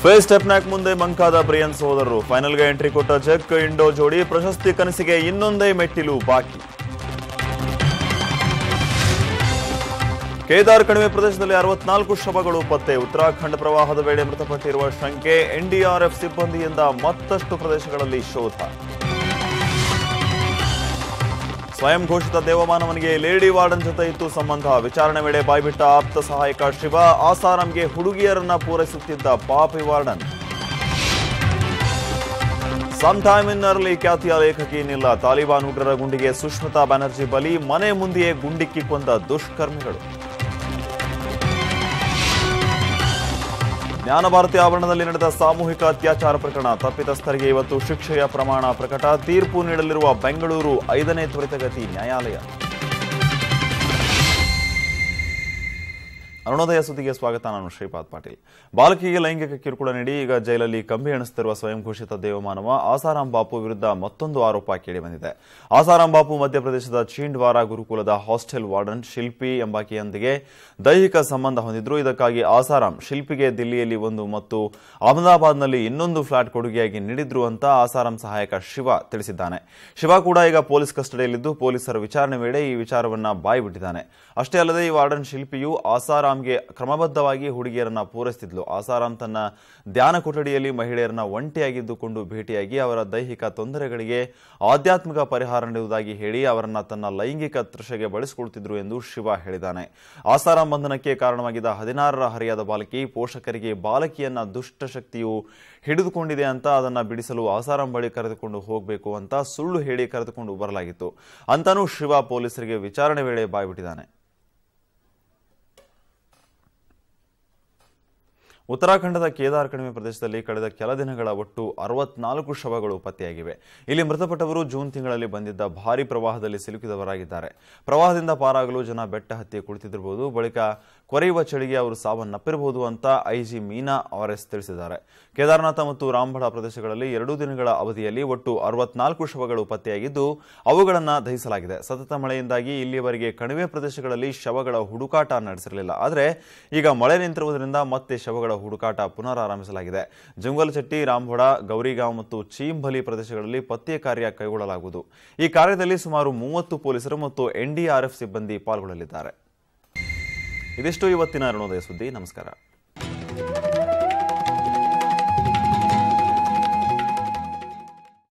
Face ಸ್ಟೆಪ್ನಾಕ್ ಮುಂದೆ ಮಂಕಾದ ಬ್ರಿಯನ್ ಸೋದರರು ಫೈನಲ್ಗೆ ಎಂಟ್ರಿ ಕೊಟ್ಟ ಜಕ್ ಇಂಡೋ ಜೋಡಿ ಪ್ರಶಸ್ತಿ ಕನಸಿಗೆ ಇನ್ನೊಂದೇ ಮೆಟ್ಟಿಲು ಬಾಕಿ. ಕೇದಾರ್ ಕಣಿವೆ ಪ್ರದೇಶದಲ್ಲಿ 64 ಶವಗಳು ಪತ್ತೆ. ಉತ್ತರಾಖಂಡ ಪ್ರವಾಹದ ವೇಳೆ ಮೃತಪಟ್ಟಿರುವ ಶಂಕೆ. ಎನ್ಡಿಆರ್ಎಫ್ ಸಿಬ್ಬಂದಿಯಿಂದ ಮತ್ತಷ್ಟು ಪ್ರದೇಶಗಳಲ್ಲಿ ಶೋಧ. ಸ್ವಯಂ ಘೋಷಿತ ದೇವಮಾನವನಿಗೆ ಲೇಡಿ ವಾರ್ಡನ್ ಜೊತೆ ಇತ್ತು ಸಂಬಂಧ. ವಿಚಾರಣೆ ವೇಳೆ ಬಾಯ್ಬಿಟ್ಟ ಆಪ್ತ ಸಹಾಯಕ ಶಿವ. ಆಸಾರಾಂಗೆ ಹುಡುಗಿಯರನ್ನ ಪೂರೈಸುತ್ತಿದ್ದ ಪಾಪಿ warden. Some time in early ಖ್ಯಾತಿಯ ಲೇಖಕಿ ನಿಲ್ಲ. ತಾಲಿಬಾನ್ ಉಗ್ರರ ಗುಂಡಿಗೆ ಸುಷ್ಮಿತಾ ಬ್ಯಾನರ್ಜಿ ಬಲಿ. ಮನೆ ಮುಂದೆಯೇ ಗುಂಡಿಕ್ಕಿ ಕೊಂದ ದುಷ್ಕರ್ಮಿಗಳು. ಜ್ಞಾನಭಾರತಿ ಆವರಣದಲ್ಲಿ ನಡೆದ ಸಾಮೂಹಿಕ ಅತ್ಯಾಚಾರ ಪ್ರಕರಣ. ತಪ್ಪಿತಸ್ಥರಿಗೆ ಇವತ್ತು ಶಿಕ್ಷೆಯ ಪ್ರಮಾಣ ಪ್ರಕಟ. ತೀರ್ಪು ನೀಡಲಿರುವ ಬೆಂಗಳೂರು 5ನೇ ತ್ವರಿತಗತಿ ನ್ಯಾಯಾಲಯ. ಅರುಣೋದಯ ಸುದ್ದಿಗೆ ಸ್ವಾಗತ. ನಾನು ಶ್ರೀಪಾದ್ ಪಾಟೀಲ್. ಬಾಲಕಿಗೆ ಲೈಂಗಿಕ ಕಿರುಕುಳ ನೀಡಿ ಈಗ ಜೈಲಲ್ಲಿ ಕಂಬಿ ಎಣಿಸುತ್ತಿರುವ ಸ್ವಯಂ ಘೋಷಿತ ದೇವಮಾನವ ಆಸಾರಾಂ ಬಾಪು ವಿರುದ್ಧ ಮತ್ತೊಂದು ಆರೋಪ ಕೇಳಿಬಂದಿದೆ. ಆಸಾರಾಂ ಬಾಪು ಮಧ್ಯಪ್ರದೇಶದ ಚೀಂಡ್ವಾರ ಗುರುಕುಲದ ಹಾಸ್ಟೆಲ್ ವಾರ್ಡನ್ ಶಿಲ್ಪಿ ಎಂಬಾಕೆಯೊಂದಿಗೆ ದೈಹಿಕ ಸಂಬಂಧ ಹೊಂದಿದ್ರು. ಇದಕ್ಕಾಗಿ ಆಸಾರಾಂ ಶಿಲ್ಪಿಗೆ ದಿಲ್ಲಿಯಲ್ಲಿ ಒಂದು ಮತ್ತು ಅಹಮದಾಬಾದ್ನಲ್ಲಿ ಇನ್ನೊಂದು ಫ್ಲಾಟ್ ಕೊಡುಗೆಯಾಗಿ ನೀಡಿದ್ರು ಅಂತ ಆಸಾರಾಂ ಸಹಾಯಕ ಶಿವ ತಿಳಿಸಿದ್ದಾನೆ. ಶಿವ ಕೂಡ ಈಗ ಪೊಲೀಸ್ ಕಸ್ಟಡಿಯಲ್ಲಿದ್ದು ಪೊಲೀಸರ ವಿಚಾರಣೆ ವೇಳೆ ಈ ವಿಚಾರವನ್ನ ಬಾಯ್ಬಿಟ್ಟಿದ್ದಾನೆ. ಅಷ್ಟೇ ಅಲ್ಲದೆ ಈ ವಾರ್ಡನ್ ಶಿಲ್ಪಿಯು ಆಸಾರಾಂಗೆ ಕ್ರಮಬದ್ಧವಾಗಿ ಹುಡುಗಿಯರನ್ನ ಪೂರೈಸುತ್ತಿದ್ಲು. ಆಸಾರಾಂ ತನ್ನ ಧ್ಯಾನ ಕೊಠಡಿಯಲ್ಲಿ ಮಹಿಳೆಯರನ್ನ ಒಂಟಿಯಾಗಿದ್ದುಕೊಂಡು ಭೇಟಿಯಾಗಿ ಅವರ ದೈಹಿಕ ತೊಂದರೆಗಳಿಗೆ ಆಧ್ಯಾತ್ಮಿಕ ಪರಿಹಾರ ನೀಡುವುದಾಗಿ ಹೇಳಿ ಅವರನ್ನ ತನ್ನ ಲೈಂಗಿಕ ತೃಷೆಗೆ ಬಳಸಿಕೊಳ್ಳುತ್ತಿದ್ರು ಎಂದು ಶಿವ ಹೇಳಿದ್ದಾನೆ. ಆಸಾರಾಂ ಬಂಧನಕ್ಕೆ ಕಾರಣವಾಗಿದ್ದ 16ರ ಹರೆಯದ ಬಾಲಕಿ ಪೋಷಕರಿಗೆ ಬಾಲಕಿಯನ್ನ ದುಷ್ಟಶಕ್ತಿಯು ಹಿಡಿದುಕೊಂಡಿದೆ ಅಂತ ಅದನ್ನ ಬಿಡಿಸಲು ಆಸಾರಾಂ ಬಳಿ ಕರೆದುಕೊಂಡು ಹೋಗಬೇಕು ಅಂತ ಸುಳ್ಳು ಹೇಳಿ ಕರೆದುಕೊಂಡು ಬರಲಾಗಿತ್ತು ಅಂತಾನೂ ಶಿವ ಪೊಲೀಸರಿಗೆ ವಿಚಾರಣೆ ವೇಳೆ ಬಾಯ್ಬಿಟ್ಟಿದ್ದಾನೆ. ಉತ್ತರಾಖಂಡದ ಕೇದಾರ್ ಕಣಿವೆ ಪ್ರದೇಶದಲ್ಲಿ ಕಳೆದ ಕೆಲ ದಿನಗಳ ಒಟ್ಟು 64 ಶವಗಳು ಪತ್ತೆಯಾಗಿವೆ. ಇಲ್ಲಿ ಮೃತಪಟ್ಟವರು ಜೂನ್ ತಿಂಗಳಲ್ಲಿ ಬಂದಿದ್ದ ಭಾರೀ ಪ್ರವಾಹದಲ್ಲಿ ಸಿಲುಕಿದವರಾಗಿದ್ದಾರೆ. ಪ್ರವಾಹದಿಂದ ಪಾರಾಗಲು ಜನ ಬೆಟ್ಟ ಹತ್ತಿ ಕುಳಿತಿದ್ದಿರಬಹುದು. ಬಳಿಕ ಕೊರೆಯುವ ಚಳಿಗೆ ಅವರು ಸಾವನ್ನಪ್ಪಿರಬಹುದು ಅಂತ ಐಜಿ ಮೀನಾ ಆರ್ಎಸ್ ತಿಳಿಸಿದ್ದಾರೆ. ಕೇದಾರನಾಥ ಮತ್ತು ರಾಂಬಳ ಪ್ರದೇಶಗಳಲ್ಲಿ 2 ದಿನಗಳ ಅವಧಿಯಲ್ಲಿ ಒಟ್ಟು 64 ಶವಗಳು ಪತ್ತೆಯಾಗಿದ್ದು ಅವುಗಳನ್ನು ದಹಿಸಲಾಗಿದೆ. ಸತತ ಮಳೆಯಿಂದಾಗಿ ಇಲ್ಲಿಯವರೆಗೆ ಕಣಿವೆ ಪ್ರದೇಶಗಳಲ್ಲಿ ಶವಗಳ ಹುಡುಕಾಟ ನಡೆಸಿರಲಿಲ್ಲ. ಆದರೆ ಈಗ ಮಳೆ ನಿಂತಿರುವುದರಿಂದ ಮತ್ತೆ ಶವಗಳ ಹುಡುಕಾಟ ಪುನರಾರಂಭಿಸಲಾಗಿದೆ. ಜಂಗಲಚಟ್ಟಿ, ರಾಂಬಡ, ಗೌರಿಗಾಂವ್ ಮತ್ತು ಚೀಂಬಲಿ ಪ್ರದೇಶಗಳಲ್ಲಿ ಪತ್ತೆ ಕಾರ್ಯ ಕೈಗೊಳ್ಳಲಾಗುವುದು. ಈ ಕಾರ್ಯದಲ್ಲಿ ಸುಮಾರು 30 ಪೊಲೀಸರು ಮತ್ತು ಎನ್ಡಿಆರ್ಎಫ್ ಸಿಬ್ಬಂದಿ ಪಾಲ್ಗೊಳ್ಳಲಿದ್ದಾರೆ. ಇದಿಷ್ಟು ಇವತ್ತಿನ ಅರುಣೋದಯ ಸುದ್ದಿ. ನಮಸ್ಕಾರ.